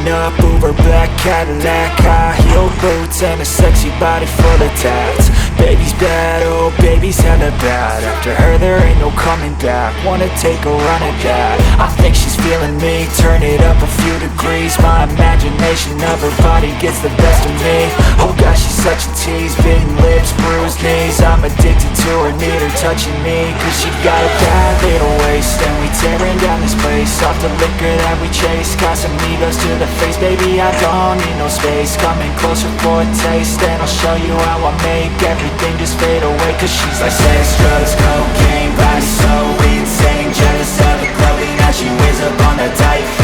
Pulling up, Uber black Cadillac, high heel boots and a sexy body full of tats. Baby's bad, oh baby's hella bad. After her there ain't no coming back. Wanna take a run at that. I think she's feeling me, turn it up a few degrees. My imagination of her body gets the best of me. Oh gosh, she's such a tease, bitten lips, bruised knees. I'm addicted to her, need her touching me. Cause she got a bad little waist, and we tearing down this place. Off the liquor that we chase, Casamigos to the face. Baby, I don't need no space. Coming closer for a taste, and I'll show you how I make everything just fade away. Cause she's like sex, drugs, cocaine, body so insane. Jealous of the clothing that she wears up on that tight